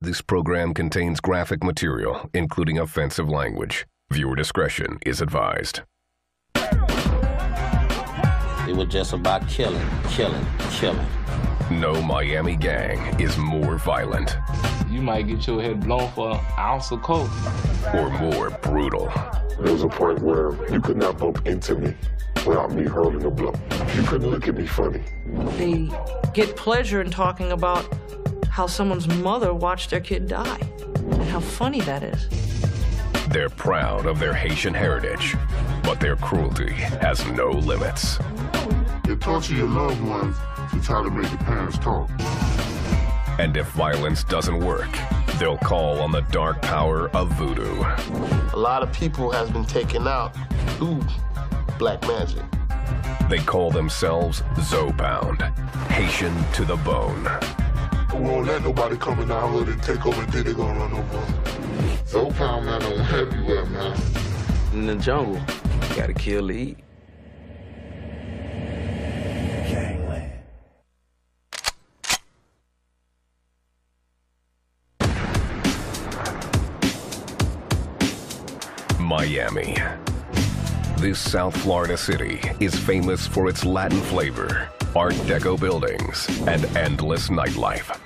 This program contains graphic material, including offensive language. Viewer discretion is advised. It was just about killing, killing, killing. No Miami gang is more violent. You might get your head blown for an ounce of coke. Or more brutal. There was a point where you could not bump into me without me hurling a blow. You couldn't look at me funny. They get pleasure in talking about how someone's mother watched their kid die, and how funny that is. They're proud of their Haitian heritage, but their cruelty has no limits. You torture your loved ones to try to make the parents talk. And if violence doesn't work, they'll call on the dark power of voodoo. A lot of people has been taken out through black magic. They call themselves Zopound, Haitian to the bone. We won't let nobody come in our hood and take over and think they're gonna run over us. Zopound, man, I'm everywhere, man. In the jungle, you gotta kill to eat. Miami. This South Florida city is famous for its Latin flavor, Art Deco buildings, and endless nightlife.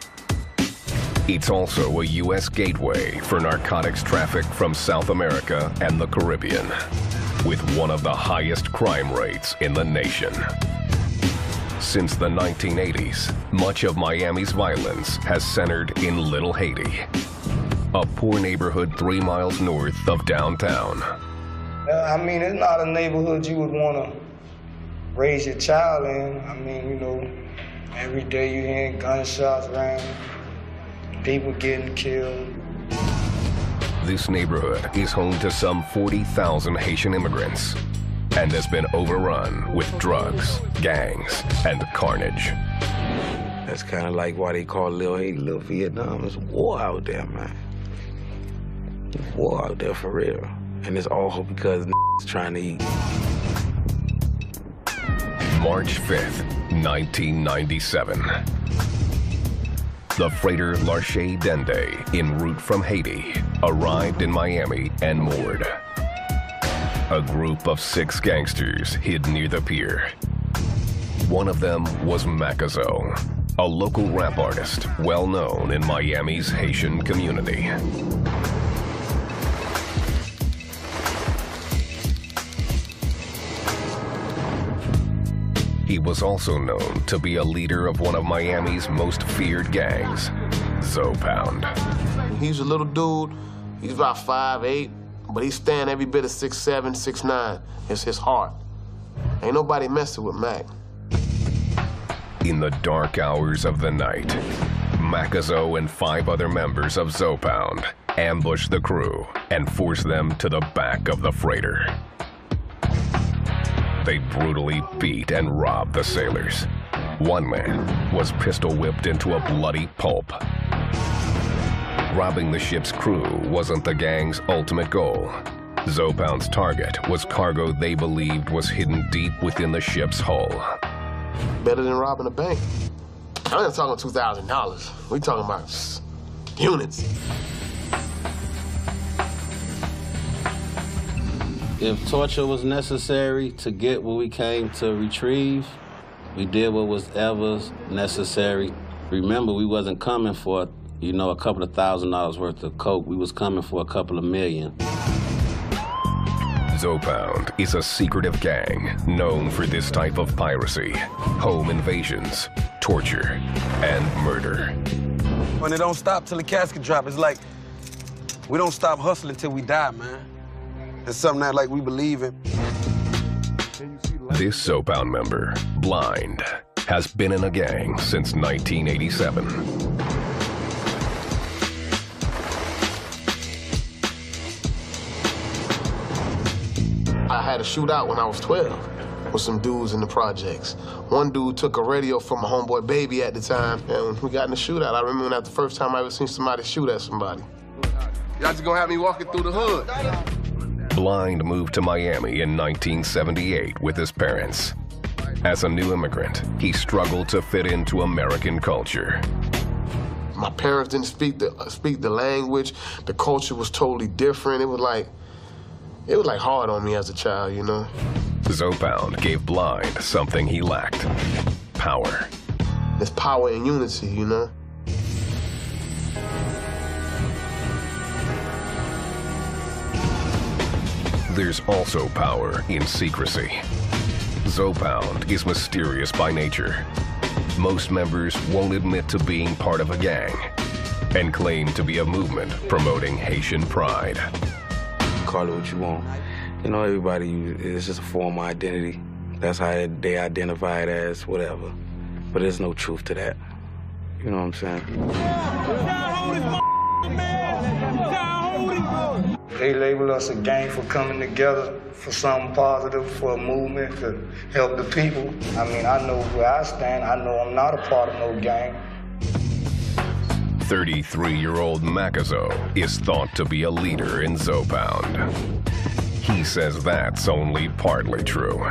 It's also a U.S. gateway for narcotics traffic from South America and the Caribbean, with one of the highest crime rates in the nation. Since the 1980s, much of Miami's violence has centered in Little Haiti, a poor neighborhood 3 miles north of downtown. I mean, it's not a neighborhood you would want to raise your child in. I mean, you know, every day you're hearing gunshots around, people getting killed. This neighborhood is home to some 40,000 Haitian immigrants and has been overrun with drugs, gangs, and carnage. That's kind of like why they call Little Haiti Little Vietnam. There's war out there, man. There's war out there for real. And it's all because is trying to eat. March 5th, 1997. The freighter L'Arche Dende, en route from Haiti, arrived in Miami and moored. A group of 6 gangsters hid near the pier. One of them was Macazo, a local rap artist well known in Miami's Haitian community. He was also known to be a leader of one of Miami's most feared gangs, Zopound. He's a little dude. He's about 5'8", but he's standing every bit of 6'7", 6'9". It's his heart. Ain't nobody messing with Mac. In the dark hours of the night, Macazo and 5 other members of Zopound ambushed the crew and forced them to the back of the freighter. They brutally beat and robbed the sailors. One man was pistol whipped into a bloody pulp. Robbing the ship's crew wasn't the gang's ultimate goal. Zopound's target was cargo they believed was hidden deep within the ship's hull. Better than robbing a bank. I ain't talking $2,000. We talking about units. If torture was necessary to get what we came to retrieve, we did what was ever necessary. Remember, we wasn't coming for, you know, a couple of $1,000s worth of coke. We was coming for a couple of million. Zopound is a secretive gang known for this type of piracy, home invasions, torture, and murder. When it don't stop till the casket drop, it's like we don't stop hustling till we die, man. It's something that like we believe in. This Zopound member, Blind, has been in a gang since 1987. I had a shootout when I was 12 with some dudes in the projects. One dude took a radio from my homeboy Baby at the time, and we got in a shootout. I remember that the first time I ever seen somebody shoot at somebody. Y'all just gonna have me walking through the hood. Blind moved to Miami in 1978 with his parents. As a new immigrant, he struggled to fit into American culture. My parents didn't speak the language. The culture was totally different. It was like hard on me as a child, you know? Zopound gave Blind something he lacked: power. There's power in unity, you know? There's also power in secrecy. Zopound is mysterious by nature. Most members won't admit to being part of a gang and claim to be a movement promoting Haitian pride. Call it what you want. You know, everybody, it's just a form of identity. That's how they identify it as, whatever. But there's no truth to that. You know what I'm saying? They label us a gang for coming together for something positive, for a movement to help the people. I mean, I know where I stand. I know I'm not a part of no gang. 33-year-old Macazo is thought to be a leader in Zopound. He says that's only partly true.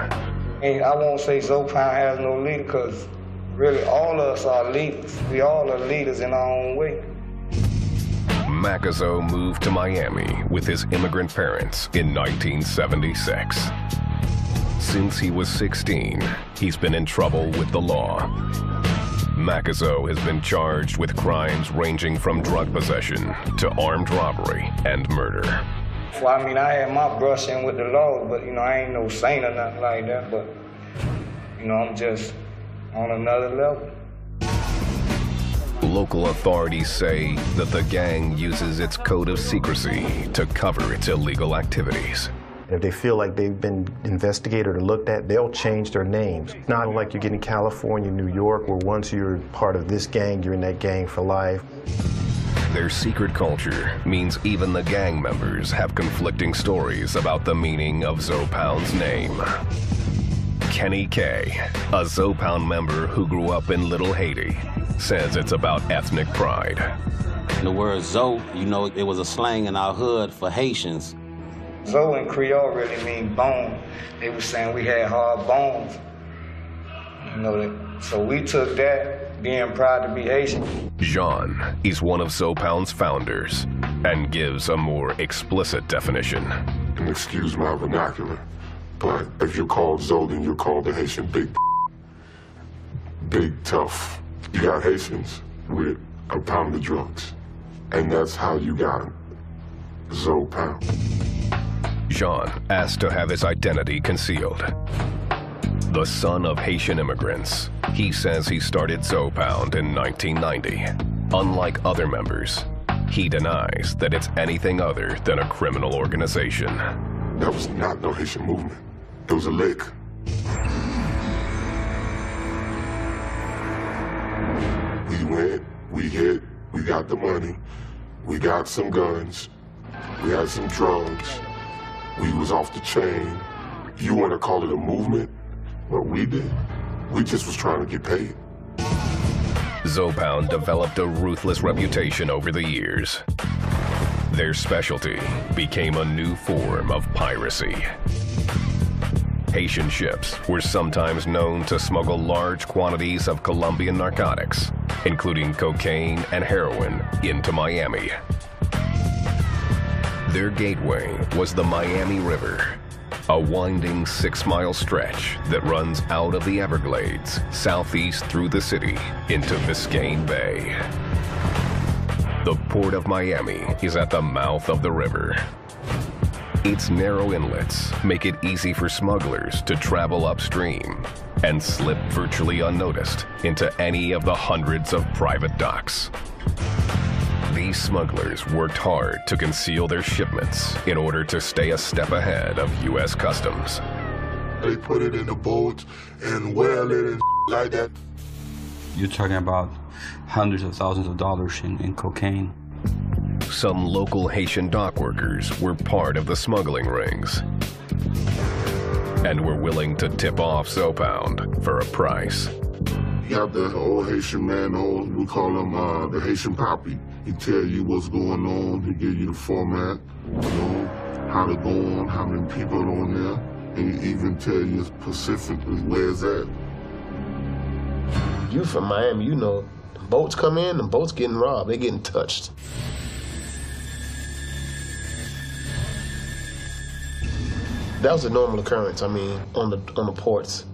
And I won't say Zopound has no leader, because really all of us are leaders. We all are leaders in our own way. Macazo moved to Miami with his immigrant parents in 1976. Since he was 16, he's been in trouble with the law. Macazo has been charged with crimes ranging from drug possession to armed robbery and murder. Well, I mean, I had my brush in with the law, but, you know, I ain't no saint or nothing like that, but, you know, I'm just on another level. Local authorities say that the gang uses its code of secrecy to cover its illegal activities. If they feel like they've been investigated or looked at, they'll change their names. Not like you get in California, New York, where once you're part of this gang, you're in that gang for life. Their secret culture means even the gang members have conflicting stories about the meaning of Zopound's name. Kenny K, a Zopound member who grew up in Little Haiti, says it's about ethnic pride. The word Zo, you know, it was a slang in our hood for Haitians. Zo in Creole really mean bone. They were saying we had hard bones. You know, so we took that, being proud to be Haitian. Jean is one of Zopound's founders and gives a more explicit definition. And excuse my vernacular, but if you're called Zo, then you're called the Haitian big tough. You got Haitians with a pound of drugs, and that's how you got them. Zopound. Jean asked to have his identity concealed. The son of Haitian immigrants, he says he started Zopound in 1990. Unlike other members, he denies that it's anything other than a criminal organization. That was not no Haitian movement. It was a lick. We went, we hit, we got the money, we got some guns, we had some drugs, we was off the chain. You want to call it a movement? What we did? We just was trying to get paid. Zopound developed a ruthless reputation over the years. Their specialty became a new form of piracy. Haitian ships were sometimes known to smuggle large quantities of Colombian narcotics, including cocaine and heroin, into Miami. Their gateway was the Miami River, a winding 6-mile stretch that runs out of the Everglades, southeast through the city into Biscayne Bay. The Port of Miami is at the mouth of the river. Its narrow inlets make it easy for smugglers to travel upstream and slip virtually unnoticed into any of the hundreds of private docks. These smugglers worked hard to conceal their shipments in order to stay a step ahead of U.S. Customs. They put it in the boats and well it and like that. You're talking about hundreds of thousands of dollars in cocaine. Some local Haitian dock workers were part of the smuggling rings and were willing to tip off Zopound for a price. You got the old Haitian man, we call him the Haitian Poppy. He tell you what's going on, he give you the format, you know, how to go on, how many people on there, and he even tell you specifically where's that. You from Miami, you know The boats come in, the boats getting robbed, they getting touched. That was a normal occurrence, I mean, on the ports.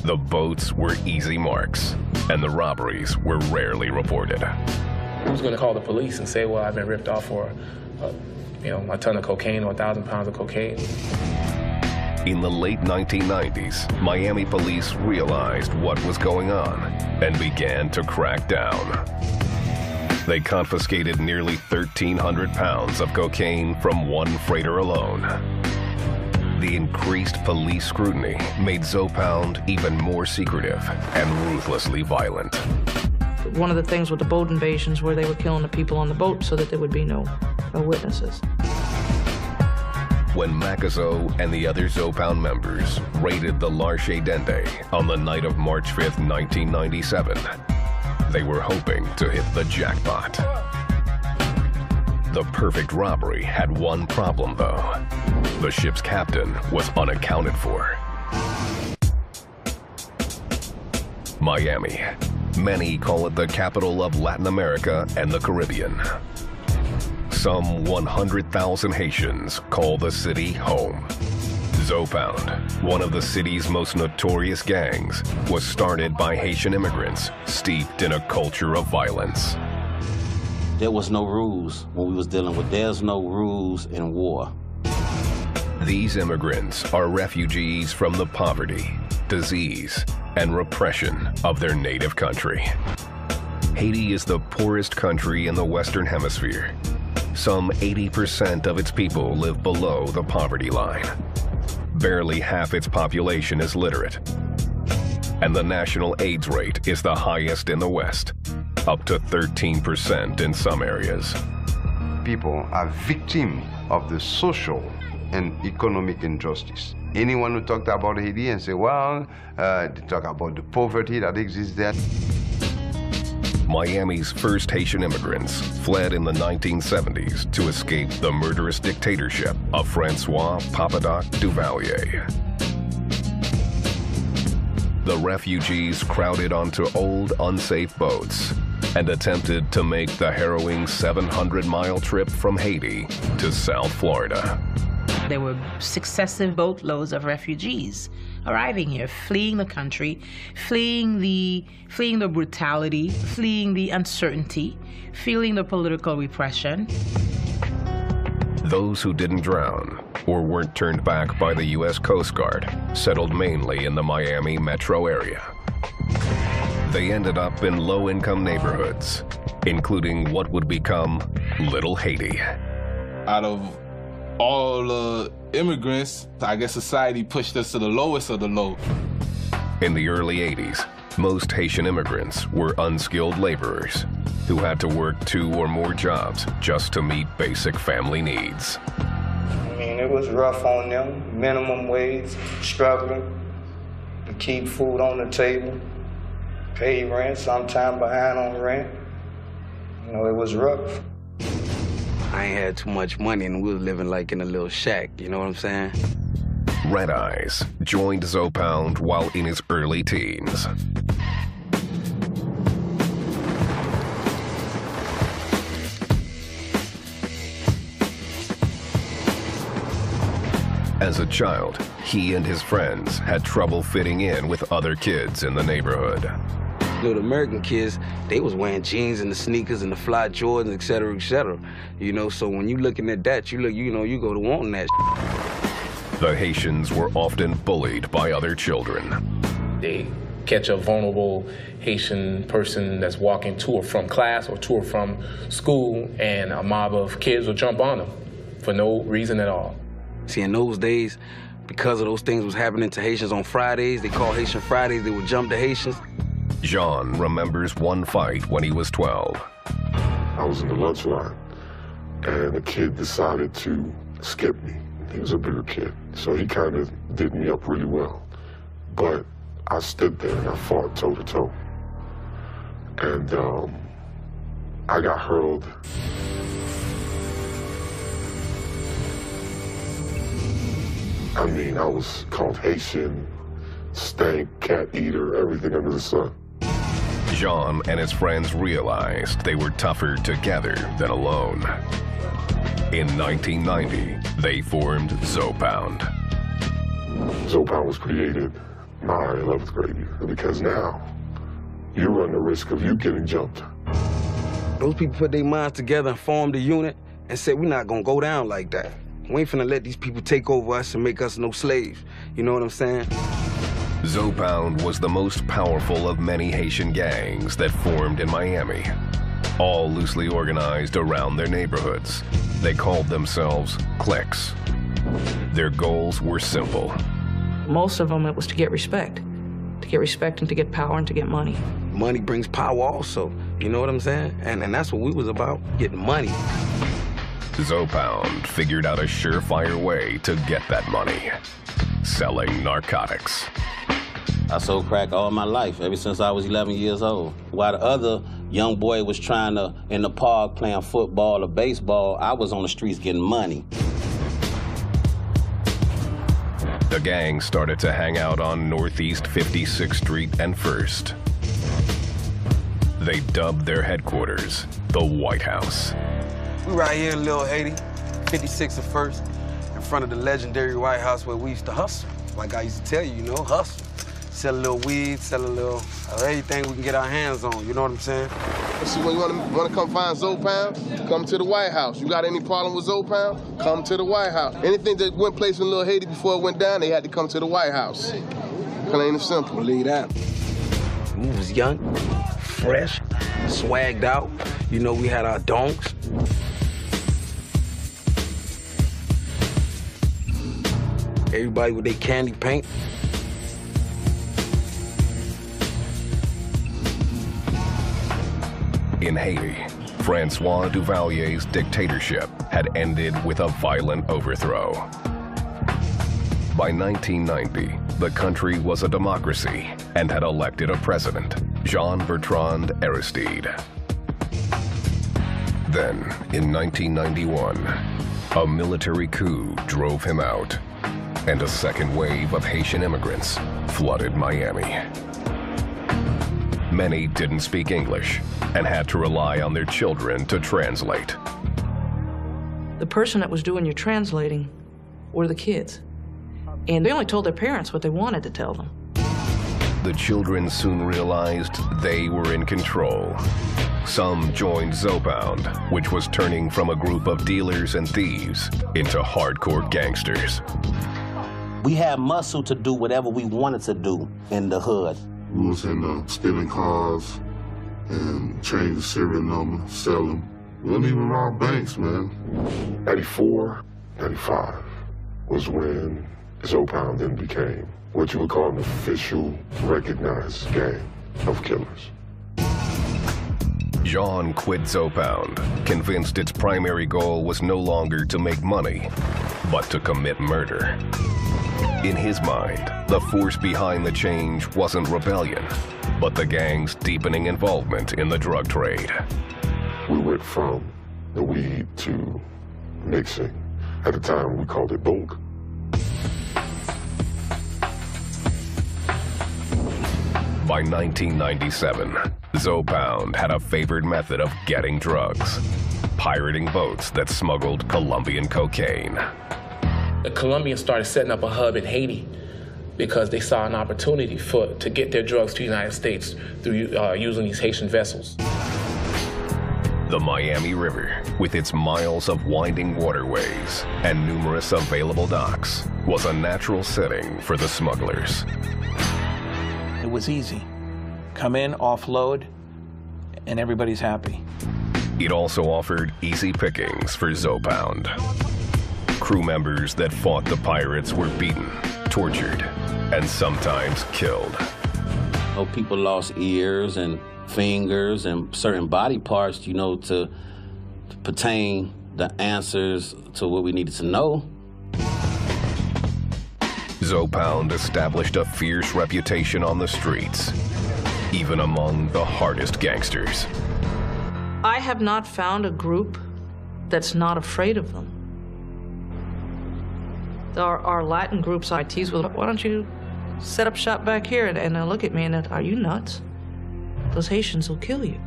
The boats were easy marks, and the robberies were rarely reported. Who's going to call the police and say, well, I've been ripped off for, a ton of cocaine or 1,000 pounds of cocaine? In the late 1990s, Miami police realized what was going on and began to crack down. They confiscated nearly 1,300 pounds of cocaine from one freighter alone. The increased police scrutiny made Zopound even more secretive and ruthlessly violent. One of the things with the boat invasions where they were killing the people on the boat so that there would be no witnesses. When Macazo and the other Zopound members raided the L'Arche Dende on the night of March 5th, 1997, they were hoping to hit the jackpot. The perfect robbery had one problem, though. The ship's captain was unaccounted for. Miami. Many call it the capital of Latin America and the Caribbean. Some 100,000 Haitians call the city home. Zopound, one of the city's most notorious gangs, was started by Haitian immigrants steeped in a culture of violence. There was no rules when we was dealing with, there's no rules in war. These immigrants are refugees from the poverty, disease, and repression of their native country. Haiti is the poorest country in the Western Hemisphere. Some 80% of its people live below the poverty line. Barely half its population is literate. And the national AIDS rate is the highest in the West, up to 13% in some areas. People are victims of the social and economic injustice. Anyone who talked about Haiti and say, well, they talk about the poverty that exists there. Miami's first Haitian immigrants fled in the 1970s to escape the murderous dictatorship of Francois Papadoc Duvalier. The refugees crowded onto old, unsafe boats and attempted to make the harrowing 700-mile trip from Haiti to South Florida. There were successive boatloads of refugees arriving here, fleeing the country, fleeing the brutality, fleeing the uncertainty, feeling the political repression. Those who didn't drown or weren't turned back by the U.S. Coast Guard settled mainly in the Miami metro area. They ended up in low-income neighborhoods, including what would become Little Haiti. Out of all the immigrants, I guess society pushed us to the lowest of the low. In the early 80s, most Haitian immigrants were unskilled laborers who had to work 2 or more jobs just to meet basic family needs. I mean, it was rough on them, minimum wage, struggling to keep food on the table, pay rent, sometime behind on rent. You know, it was rough. I ain't had too much money and we was living like in a little shack, you know what I'm saying? Red Eyes joined Zopound while in his early teens. As a child, he and his friends had trouble fitting in with other kids in the neighborhood. You know, the American kids, they was wearing jeans and the sneakers and the fly Jordans, et cetera, et cetera. You know, so when you looking at that, you go to wanting that. The Haitians were often bullied by other children. They catch a vulnerable Haitian person that's walking to or from class or to or from school, and a mob of kids will jump on them for no reason at all. See, in those days, because of those things was happening to Haitians on Fridays, they called Haitian Fridays, they would jump the Haitians. Jean remembers one fight when he was 12. I was in the lunch line, and a kid decided to skip me. He was a bigger kid, so he kind of did me up really well. But I stood there and I fought toe-to-toe. And I got hurled. I mean, I was called Haitian, stank, cat eater, everything under the sun. Jean and his friends realized they were tougher together than alone. In 1990, they formed Zopound. Zopound was created my 11th grade year because now you run the risk of you getting jumped. Those people put their minds together and formed a unit and said, we're not gonna go down like that. We ain't finna let these people take over us and make us no slaves. You know what I'm saying? Zopound was the most powerful of many Haitian gangs that formed in Miami, all loosely organized around their neighborhoods. They called themselves cliques. Their goals were simple. Most of them, it was to get respect. To get respect and to get power and to get money. Money brings power also, you know what I'm saying? And that's what we was about, getting money. Zopound figured out a surefire way to get that money, selling narcotics. I sold crack all my life, ever since I was 11 years old. While the other young boy was trying to, in the park, playing football or baseball, I was on the streets getting money. The gang started to hang out on Northeast 56th Street and 1st. They dubbed their headquarters the White House. We right here in Little Haiti, 56th and 1st, in front of the legendary White House where we used to hustle. Like I used to tell you, you know, hustle. Sell a little weed, sell a little everything we can get our hands on, you know what I'm saying? See, when you want to come find Zopound, come to the White House. You got any problem with Zopound? Come to the White House. Anything that went place in Little Haiti before it went down, they had to come to the White House. Plain and simple. Believe that. We was young, fresh, swagged out. You know, we had our donks. Everybody with their candy paint. In Haiti, Francois Duvalier's dictatorship had ended with a violent overthrow. By 1990, the country was a democracy and had elected a president, Jean-Bertrand Aristide. Then, in 1991, a military coup drove him out, and a second wave of Haitian immigrants flooded Miami. Many didn't speak English and had to rely on their children to translate. The person that was doing your translating were the kids. And they only told their parents what they wanted to tell them. The children soon realized they were in control. Some joined Zopound, which was turning from a group of dealers and thieves into hardcore gangsters. We had muscle to do whatever we wanted to do in the hood. We was in stealing cars and change the serial number, sell them. We didn't even rob banks, man. 94, 95 was when Zopound then became what you would call an official, recognized gang of killers. Jean quit Zopound, convinced its primary goal was no longer to make money, but to commit murder. In his mind, the force behind the change wasn't rebellion, but the gang's deepening involvement in the drug trade. We went from the weed to mixing. At the time, we called it bulk. By 1997, Zopound had a favored method of getting drugs, pirating boats that smuggled Colombian cocaine. The Colombians started setting up a hub in Haiti because they saw an opportunity to get their drugs to the United States through using these Haitian vessels. The Miami River, with its miles of winding waterways and numerous available docks, was a natural setting for the smugglers. It was easy. Come in, offload, and everybody's happy. It also offered easy pickings for Zopound. Crew members that fought the pirates were beaten, tortured, and sometimes killed. Oh, people lost ears and fingers and certain body parts, you know, to pertain the answers to what we needed to know. Zopound established a fierce reputation on the streets, even among the hardest gangsters. I have not found a group that's not afraid of them. Our Latin groups I tease with, why don't you set up shop back here? And they'll look at me and are you nuts? those Haitians will kill you.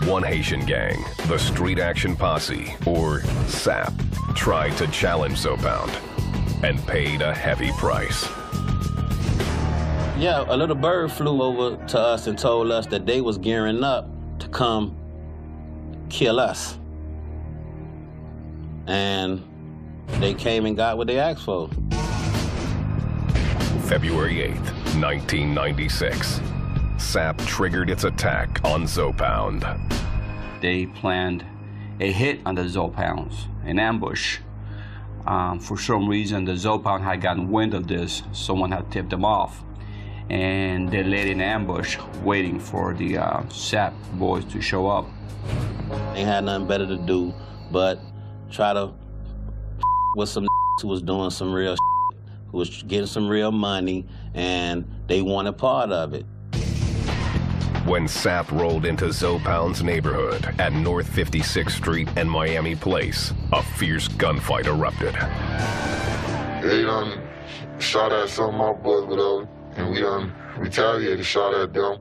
One Haitian gang, the Street Action Posse, or SAP, tried to challenge Zopound and paid a heavy price. Yeah, a little bird flew over to us and told us that they was gearing up to come kill us. And they came and got what they asked for. February 8th, 1996. SAP triggered its attack on Zopound. They planned a hit on the Zopounds, an ambush. For some reason, the Zopound had gotten wind of this. Someone had tipped them off. And they laid an ambush waiting for the SAP boys to show up. They had nothing better to do but try to with some who was doing some real who was getting some real money, and they wanted part of it. When SAP rolled into Zopound's neighborhood at North 56th Street and Miami Place, a fierce gunfight erupted. They shot at some of my boys, whatever, and we retaliated, shot at them.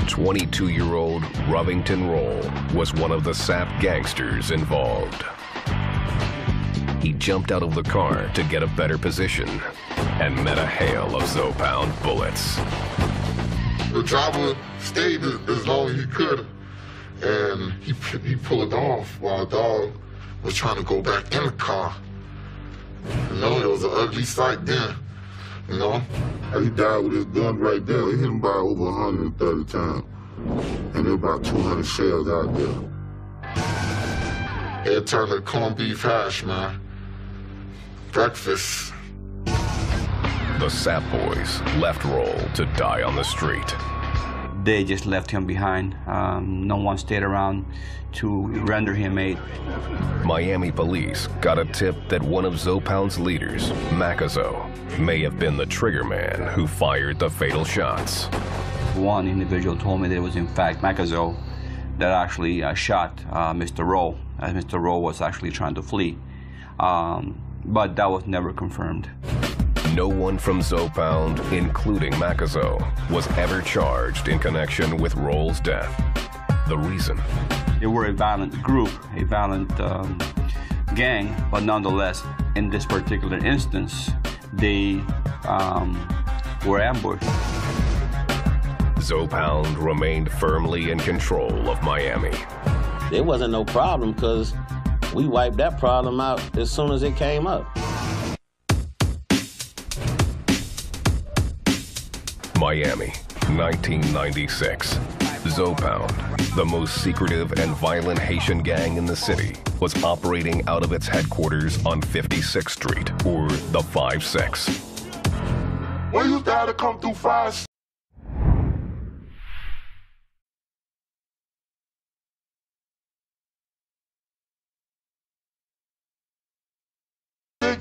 22-year-old Rovington Roll was one of the SAP gangsters involved. He jumped out of the car to get a better position and met a hail of Zopound bullets. The driver stayed as long as he could, and he pulled off while the dog was trying to go back in the car. You know, it was an ugly sight then, you know? He died with his gun right there. It hit him by over 130 times, and there were about 200 shells out there. It turned to corned beef hash, man. Breakfast. The SAP boys left Roll to die on the street. They just left him behind. No one stayed around to render him aid. Miami police got a tip that one of Zopound's leaders, Macazo, may have been the trigger man who fired the fatal shots. One individual told me that it was in fact Macazo that actually shot Mr. Roll, as Mr. Roll was actually trying to flee. But that was never confirmed. No one from Zopound, including Macazo, was ever charged in connection with Roll's death. The reason? They were a violent group, a violent gang, but nonetheless, in this particular instance, they were ambushed. Zopound remained firmly in control of Miami. There wasn't no problem because we wiped that problem out as soon as it came up. Miami, 1996. Zopound, the most secretive and violent Haitian gang in the city, was operating out of its headquarters on 56th Street, or the 5-6. When you gotta come through 5-6?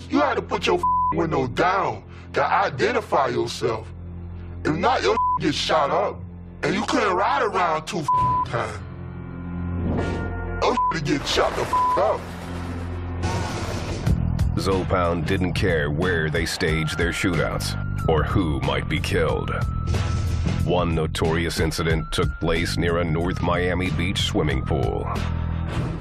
You had to put your window down to identify yourself. If not, your get shot up, and you couldn't ride around 2 times. Your get shot the up. Zopound didn't care where they staged their shootouts or who might be killed. One notorious incident took place near a North Miami Beach swimming pool.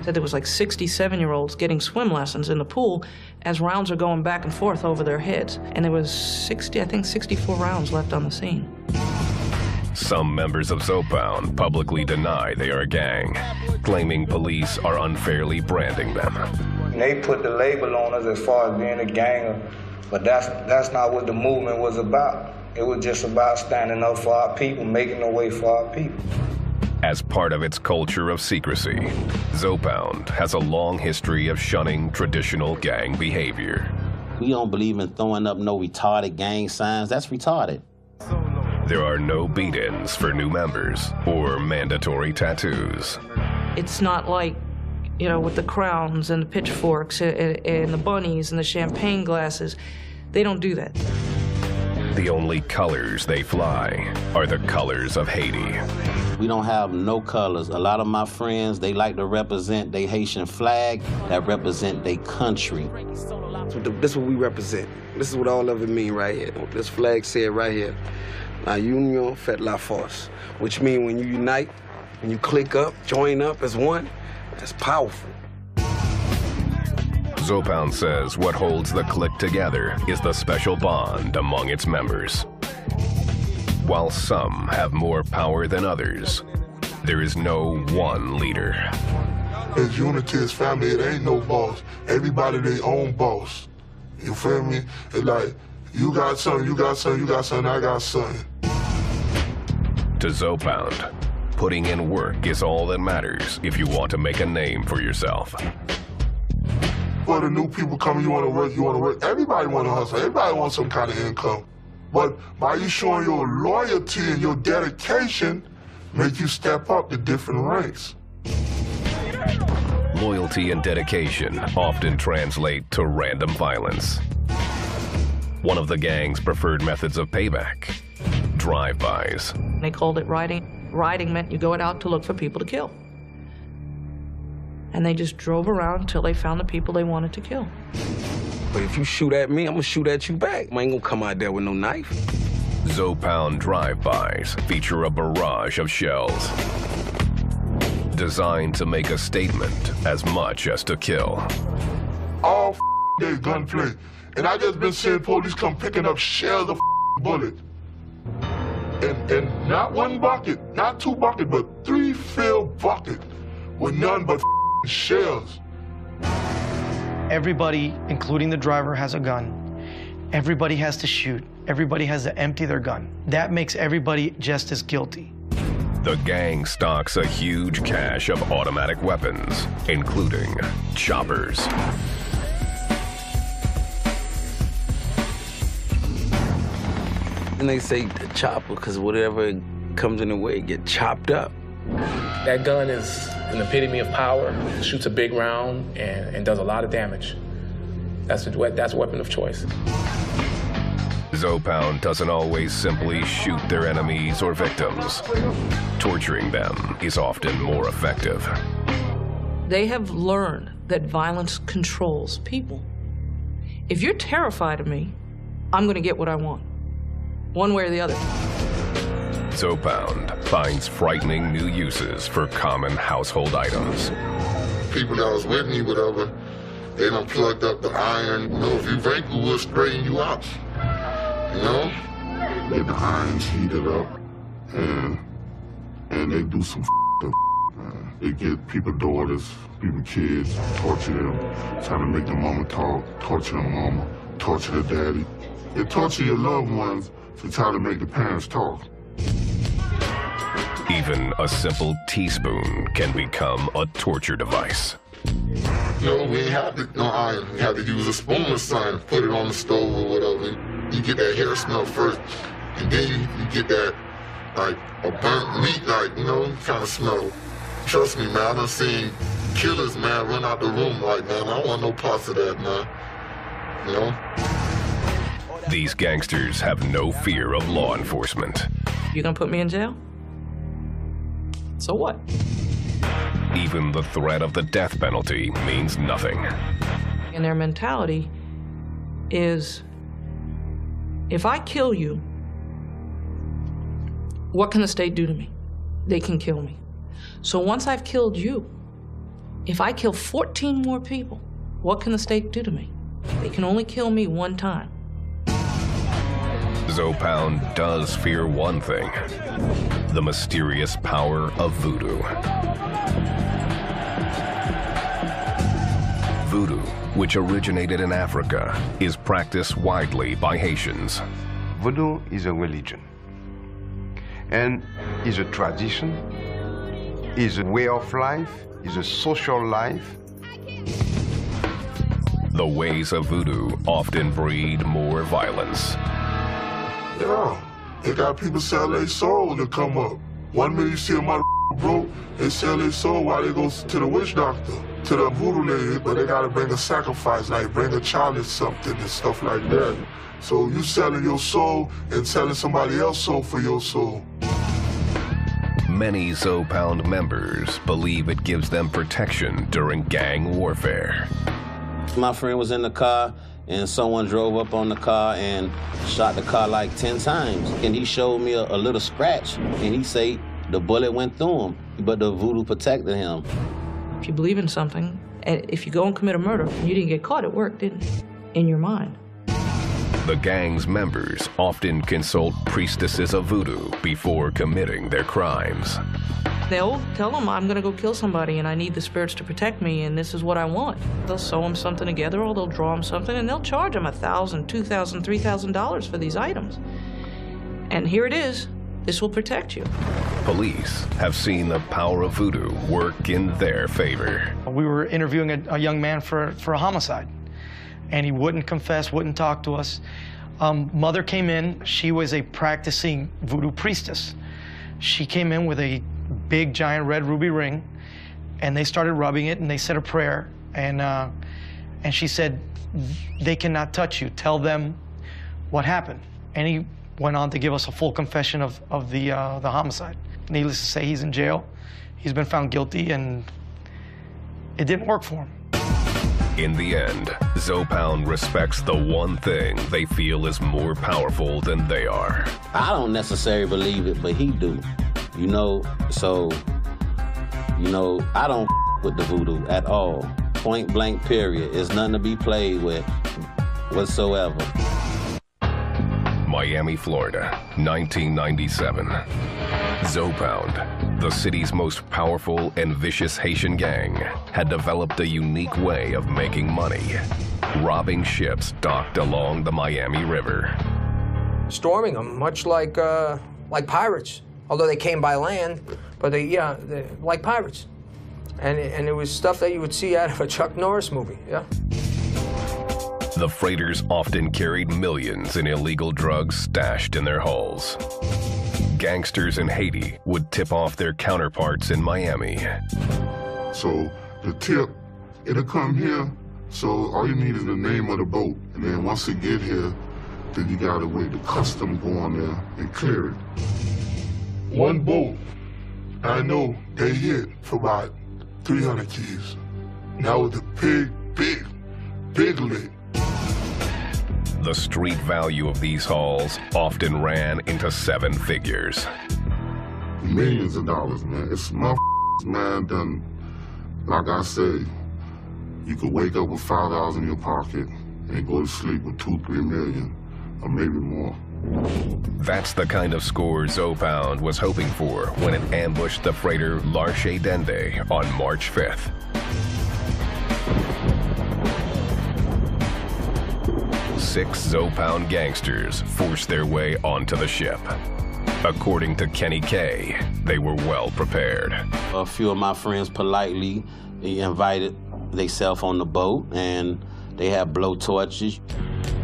Said there was like 67-year-olds getting swim lessons in the pool as rounds are going back and forth over their heads. And there was 64 rounds left on the scene. Some members of Zopound publicly deny they are a gang, claiming police are unfairly branding them. They put the label on us as far as being a gang, but that's not what the movement was about. It was just about standing up for our people, making a way for our people. As part of its culture of secrecy, Zopound has a long history of shunning traditional gang behavior. We don't believe in throwing up no retarded gang signs. That's retarded. There are no beat-ins for new members or mandatory tattoos. It's not like, you know, with the crowns and the pitchforks and the bunnies and the champagne glasses. They don't do that. The only colors they fly are the colors of Haiti. We don't have no colors. A lot of my friends, they like to represent their Haitian flag that represent their country. This is what we represent. This is what all of it mean right here. This flag said right here. La union fait la force, which means when you unite, when you click up, join up as one, that's powerful. Zopound says what holds the clique together is the special bond among its members. While some have more power than others, there is no one leader. It's unity, it's family, it ain't no boss. Everybody their own boss. You feel me? It's like, you got something, you got something, you got something, I got something. To Zopound, putting in work is all that matters if you want to make a name for yourself. For the new people coming, you want to work, you want to work. Everybody want to hustle, everybody wants some kind of income. But by you showing your loyalty and your dedication, make you step up to different ranks. Loyalty and dedication often translate to random violence. One of the gang's preferred methods of payback, drive-bys. They called it riding. Riding meant you go out to look for people to kill. And they just drove around until they found the people they wanted to kill. But if you shoot at me, I'm gonna shoot at you back. I ain't gonna come out there with no knife. Zopound drive-bys feature a barrage of shells, designed to make a statement as much as to kill. All day gunplay. And I just been seeing police come picking up shells of bullets. And not one bucket, not two buckets, but 3 filled buckets with none but shells. Everybody, including the driver, has a gun. Everybody has to shoot. Everybody has to empty their gun. That makes everybody just as guilty. The gang stocks a huge cache of automatic weapons, including choppers. And they say the chopper, because whatever comes in the way, get chopped up. That gun is an epitome of power. It shoots a big round and does a lot of damage. That's a weapon of choice. Zopound doesn't always simply shoot their enemies or victims. Torturing them is often more effective. They have learned that violence controls people. If you're terrified of me, I'm going to get what I want, one way or the other. Zopound finds frightening new uses for common household items. People that was with me, whatever, they done plugged up the iron. You know, if you wrinkle, we'll straighten you out. You know? Get the irons heated up, and they do some up. They get people daughters, people kids, torture them, trying to make the mama talk, torture the mama, torture the daddy. They torture your loved ones to try to make the parents talk. Even a simple teaspoon can become a torture device. No, we ain't have no iron. We had to use a spoon or something, put it on the stove or whatever. You get that hair smell first, and then you get that, like, a burnt meat, like, you know, kind of smell. Trust me, man, I done seen killers, man, run out the room like, man, I don't want no parts of that, man. You know? These gangsters have no fear of law enforcement. You gonna put me in jail? So what? Even the threat of the death penalty means nothing. And their mentality is, if I kill you, what can the state do to me? They can kill me. So once I've killed you, if I kill 14 more people, what can the state do to me? They can only kill me one time. Zopound does fear one thing, the mysterious power of voodoo. Voodoo, which originated in Africa, is practiced widely by Haitians. Voodoo is a religion, and is a tradition, is a way of life, is a social life. The ways of voodoo often breed more violence. Yeah, they got people sell their soul to come up. 1 minute you see a mother broke, they sell their soul while they go to the witch doctor, to the voodoo lady, but they gotta bring a sacrifice, like bring a child or something and stuff like that. So you selling your soul and selling somebody else's soul for your soul. Many Zopound members believe it gives them protection during gang warfare. My friend was in the car, and someone drove up on the car and shot the car like 10 times. And he showed me a little scratch, and he said the bullet went through him, but the voodoo protected him. If you believe in something, and if you go and commit a murder and you didn't get caught, it worked, didn't it? In your mind. The gang's members often consult priestesses of voodoo before committing their crimes. They'll tell them, I'm gonna go kill somebody and I need the spirits to protect me and this is what I want. They'll sew them something together or they'll draw them something and they'll charge them $1,000, $2,000, $3,000 for these items. And here it is, this will protect you. Police have seen the power of voodoo work in their favor. We were interviewing a young man for a homicide, and he wouldn't confess, wouldn't talk to us. Mother came in. She was a practicing voodoo priestess. She came in with a big, giant red ruby ring, and they started rubbing it, and they said a prayer, and she said, they cannot touch you. Tell them what happened. And he went on to give us a full confession of the homicide. Needless to say, he's in jail. He's been found guilty, and it didn't work for him. In the end, Zopound respects the one thing they feel is more powerful than they are. I don't necessarily believe it, but he do. You know, so, you know, I don't with the voodoo at all. Point blank, period. It's nothing to be played with whatsoever. Miami, Florida, 1997. Zopound, the city's most powerful and vicious Haitian gang, had developed a unique way of making money, robbing ships docked along the Miami River. Storming them, much like pirates, although they came by land, but they're like pirates. And it was stuff that you would see out of a Chuck Norris movie, yeah. The freighters often carried millions in illegal drugs stashed in their hulls. Gangsters in Haiti would tip off their counterparts in Miami. So the tip, it'll come here, so all you need is the name of the boat. And then once it get here, then you gotta wait the custom go on there and clear it. One boat, I know they hit for about 300 keys. Now with the big lick. The street value of these hauls often ran into 7 figures. Millions of dollars, man. It's my man done. Like I say, you could wake up with $5 in your pocket and go to sleep with 2-3 million, or maybe more. That's the kind of score Zopound was hoping for when it ambushed the freighter L'Arche Dende on March 5th. Six Zopound gangsters forced their way onto the ship. According to Kenny K, they were well prepared. A few of my friends politely invited themselves on the boat, and they had blowtorches.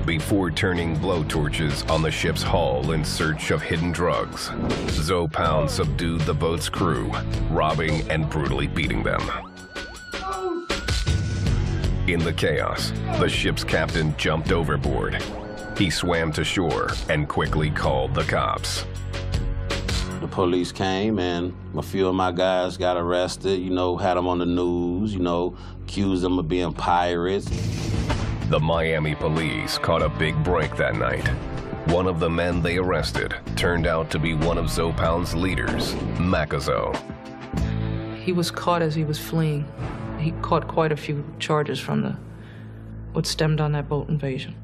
Before turning blowtorches on the ship's hull in search of hidden drugs, Zopound subdued the boat's crew, robbing and brutally beating them. In the chaos, the ship's captain jumped overboard. He swam to shore and quickly called the cops. The police came and a few of my guys got arrested, you know, had them on the news, you know, accused them of being pirates. The Miami police caught a big break that night. One of the men they arrested turned out to be one of Zopound's leaders, Macazo. He was caught as he was fleeing. He caught quite a few charges from what stemmed on that boat invasion.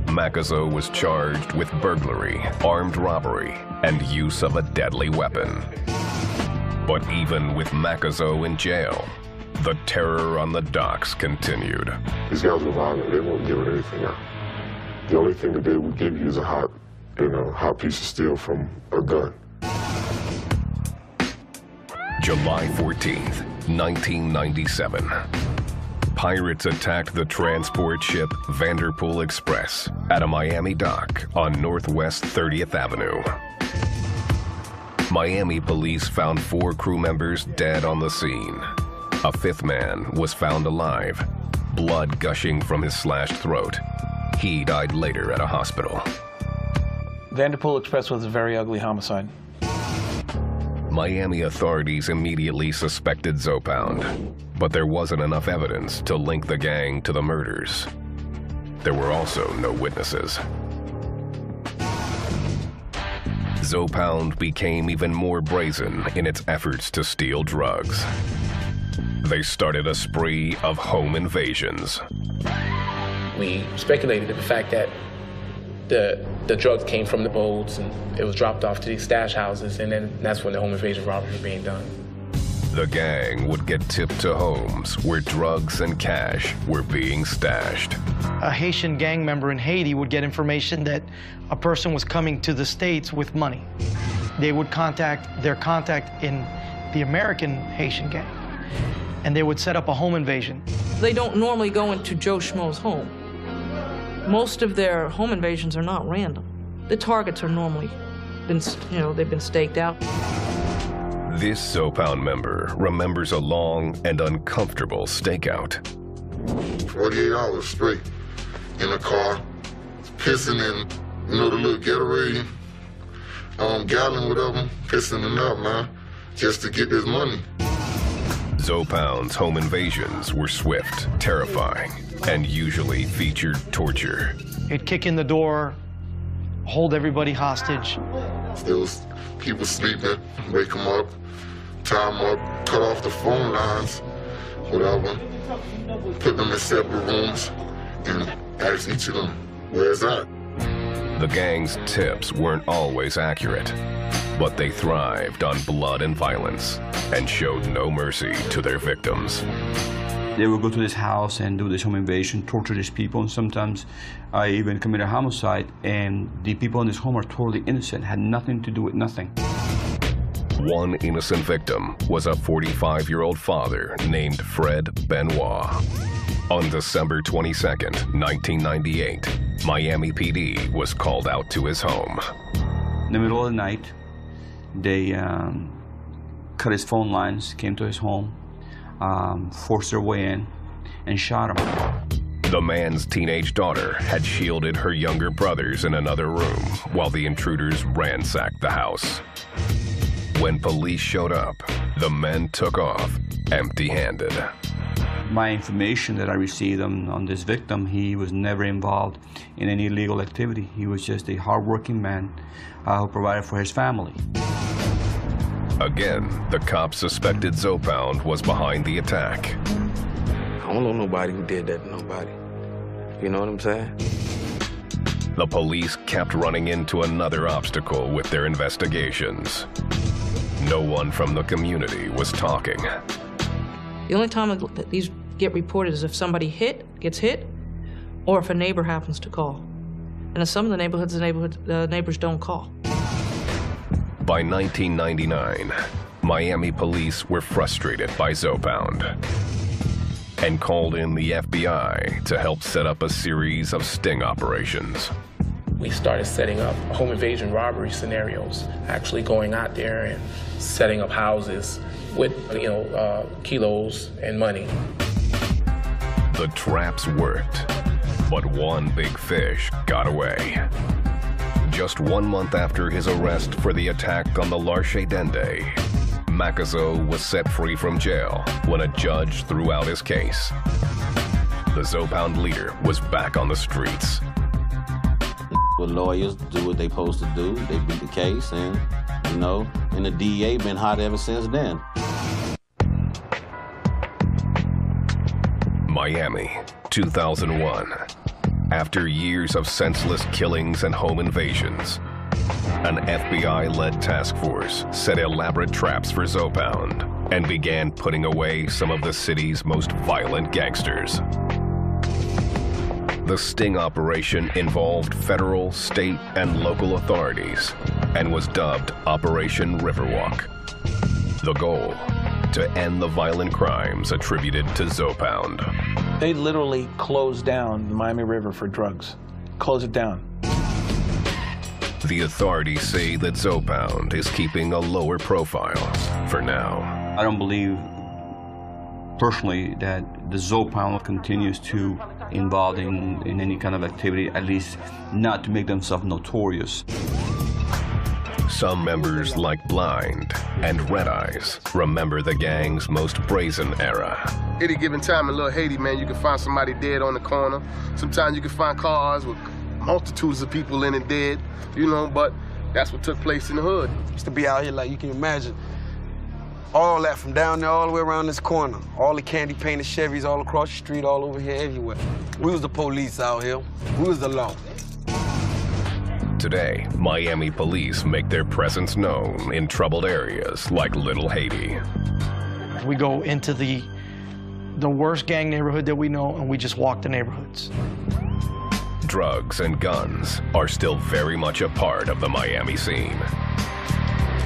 Macazo was charged with burglary, armed robbery, and use of a deadly weapon. But even with Macazo in jail, the terror on the docks continued. These guys were violent. They won't give anything out. The only thing that they would give you is a hot piece of steel from a gun. July 14th, 1997. Pirates attacked the transport ship Vanderpool Express at a Miami dock on Northwest 30th Avenue. Miami police found 4 crew members dead on the scene. A 5th man was found alive, blood gushing from his slashed throat. He died later at a hospital. Vanderpool Express was a very ugly homicide. Miami authorities immediately suspected Zopound, but there wasn't enough evidence to link the gang to the murders. there were also no witnesses. Zopound became even more brazen in its efforts to steal drugs. They started a spree of home invasions. We speculated the fact that the drugs came from the boats and it was dropped off to these stash houses, and then that's when the home invasion robberies were being done. The gang would get tipped to homes where drugs and cash were being stashed. A Haitian gang member in Haiti would get information that a person was coming to the States with money. They would contact their contact in the American Haitian gang, and they would set up a home invasion. They don't normally go into Joe Schmo's home. Most of their home invasions are not random. The targets are normally they've been staked out. This Zopound member remembers a long and uncomfortable stakeout. 48 hours straight in a car, pissing in, the little Gatorade gallon, whatever, pissing it up, man, just to get this money. Zopound's home invasions were swift, terrifying, and usually featured torture. He'd kick in the door, hold everybody hostage. There was people sleeping, wake them up, tie them up, cut off the phone lines, whatever, put them in separate rooms, and ask each of them, where's that? The gang's tips weren't always accurate, but they thrived on blood and violence and showed no mercy to their victims. They would go to this house and do this home invasion, torture these people, and sometimes even commit a homicide, and the people in this home are totally innocent, had nothing to do with nothing. One innocent victim was a 45-year-old father named Fred Benoit. On December 22nd, 1998, Miami PD was called out to his home. In the middle of the night, they cut his phone lines, came to his home, forced their way in, and shot him. The man's teenage daughter had shielded her younger brothers in another room while the intruders ransacked the house. When police showed up, the men took off empty-handed. My information that I received on this victim, he was never involved in any illegal activity. He was just a hardworking man who provided for his family. Again, the cops suspected Zopound was behind the attack. I don't know nobody who did that to nobody. You know what I'm saying? The police kept running into another obstacle with their investigations. No one from the community was talking. The only time that these get reported is if somebody gets hit, or if a neighbor happens to call. And in some of the neighborhoods, the neighbors don't call. By 1999, Miami police were frustrated by Zopound and called in the FBI to help set up a series of sting operations. We started setting up home invasion robbery scenarios, actually going out there and setting up houses with, kilos and money. The traps worked, but one big fish got away. Just 1 month after his arrest for the attack on the L'Arche Dende, Macazo was set free from jail when a judge threw out his case. The Zopound leader was back on the streets. Well, lawyers do what they supposed to do. They beat the case, and and the DEA been hot ever since then. Miami, 2001. After years of senseless killings and home invasions, an FBI-led task force set elaborate traps for Zopound and began putting away some of the city's most violent gangsters. The sting operation involved federal, state, and local authorities and was dubbed Operation Riverwalk. The goal, to end the violent crimes attributed to Zopound. They literally closed down the Miami River for drugs. Close it down. The authorities say that Zopound is keeping a lower profile for now. I don't believe personally that the Zopound continues to involve in any kind of activity, at least not to make themselves notorious. Some members like Blind and Red Eyes remember the gang's most brazen era. Any given time in Little Haiti, man, you can find somebody dead on the corner. Sometimes you can find cars with multitudes of people in it dead, you know, but that's what took place in the hood. Used to be out here like you can imagine. All that from down there all the way around this corner. All the candy painted Chevys all across the street, all over here, everywhere. We was the police out here. We was the law. Today, Miami police make their presence known in troubled areas like Little Haiti. We go into the worst gang neighborhood that we know, and we just walk the neighborhoods. Drugs and guns are still very much a part of the Miami scene.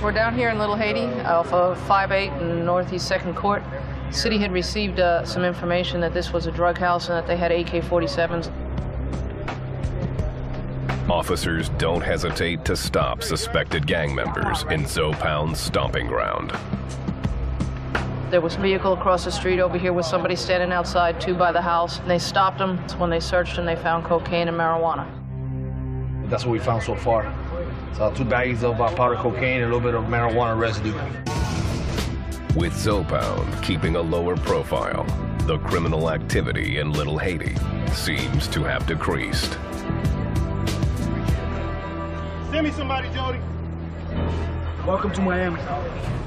We're down here in Little Haiti off of 58 and Northeast 2nd Court. The city had received some information that this was a drug house and that they had AK-47s. Officers don't hesitate to stop suspected gang members in Zoe Pound's stomping ground. There was a vehicle across the street over here with somebody standing outside, too, by the house. And they stopped them. When they searched them, they found cocaine and marijuana. That's what we found so far. So 2 bags of powder cocaine and a little bit of marijuana residue. With Zoe Pound keeping a lower profile, the criminal activity in Little Haiti seems to have decreased. Send me somebody, Jody. Welcome to Miami.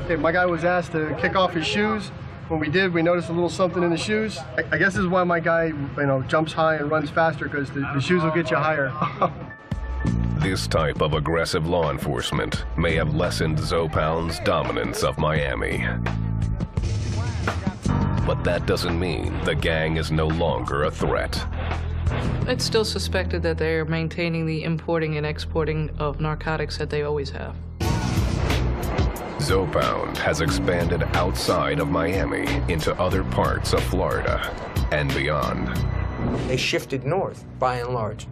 Okay, my guy was asked to kick off his shoes. When we did, we noticed a little something in the shoes. I guess this is why my guy, jumps high and runs faster, because the shoes will get you higher. This type of aggressive law enforcement may have lessened Zoe Pound's dominance of Miami. But that doesn't mean the gang is no longer a threat. It's still suspected that they're maintaining the importing and exporting of narcotics that they always have. Zoe Pound has expanded outside of Miami into other parts of Florida and beyond. They shifted north, by and large.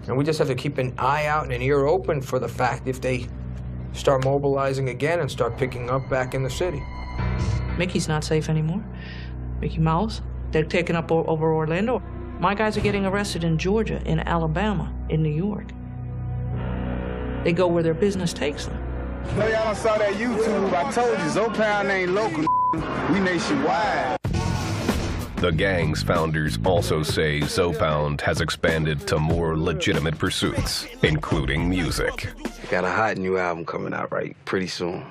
And we just have to keep an eye out and an ear open for the fact if they start mobilizing again and start picking up back in the city. Mickey's not safe anymore. Mickey Mouse, they're taking up over Orlando. My guys are getting arrested in Georgia, in Alabama, in New York. They go where their business takes them. No, y'all saw that YouTube. I told you, Zoe Pound ain't local. We nationwide. The gang's founders also say Zoe Pound has expanded to more legitimate pursuits, including music. I got a hot new album coming out pretty soon.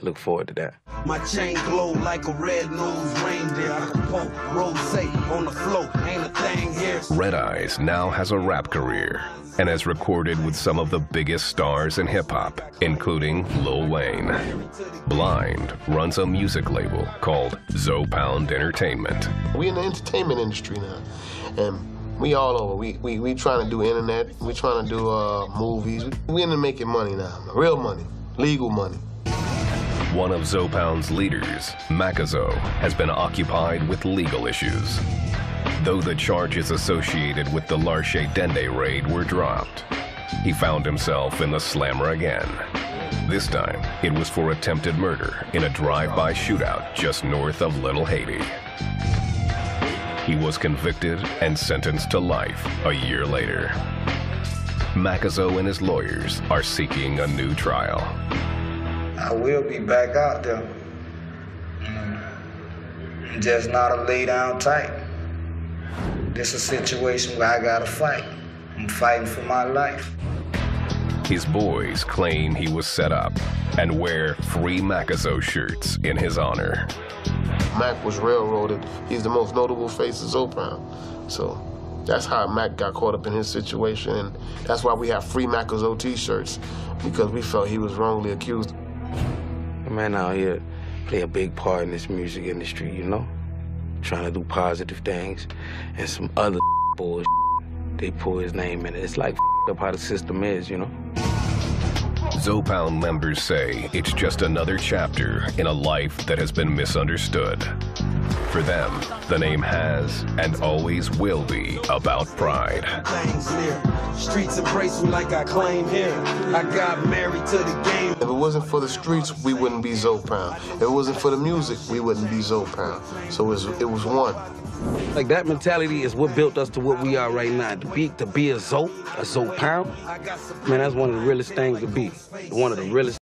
Look forward to that. My chain glow like a red-nosed reindeer. I can poke rosé on the float. Ain't a thing here. Red Eyes now has a rap career and has recorded with some of the biggest stars in hip-hop, including Lil Wayne. Blind runs a music label called Zoe Pound Entertainment. We in the entertainment industry now, and we all over. We trying to do internet. We trying to do movies. We into making money now, real money, legal money. One of Zoe Pound's leaders, Macazo, has been occupied with legal issues. Though the charges associated with the Larche Dende raid were dropped, he found himself in the slammer again. This time, it was for attempted murder in a drive-by shootout just north of Little Haiti. He was convicted and sentenced to life a year later. Macazo and his lawyers are seeking a new trial. I will be back out there. Just not a lay down type. This is a situation where I gotta fight. I'm fighting for my life. His boys claim he was set up and wear Free Macazo shirts in his honor. Mac was railroaded. He's the most notable face of Zoe Pound. So that's how Mac got caught up in his situation, and that's why we have Free Macazo t-shirts, because we felt he was wrongly accused. The man out here play a big part in this music industry, trying to do positive things, and some other bullshit, they pull his name in it. It's like up how the system is, Zoe Pound members say it's just another chapter in a life that has been misunderstood. For them, the name has and always will be about pride. Things near. Streets embrace me like I claim him. I got married to the game. If it wasn't for the streets, we wouldn't be Zoe-Pound. If it wasn't for the music, we wouldn't be Zoe-Pound. So it was one. Like that mentality is what built us to what we are right now. To be a Zoe-Pound, man, that's one of the realest things to be. One of the realest.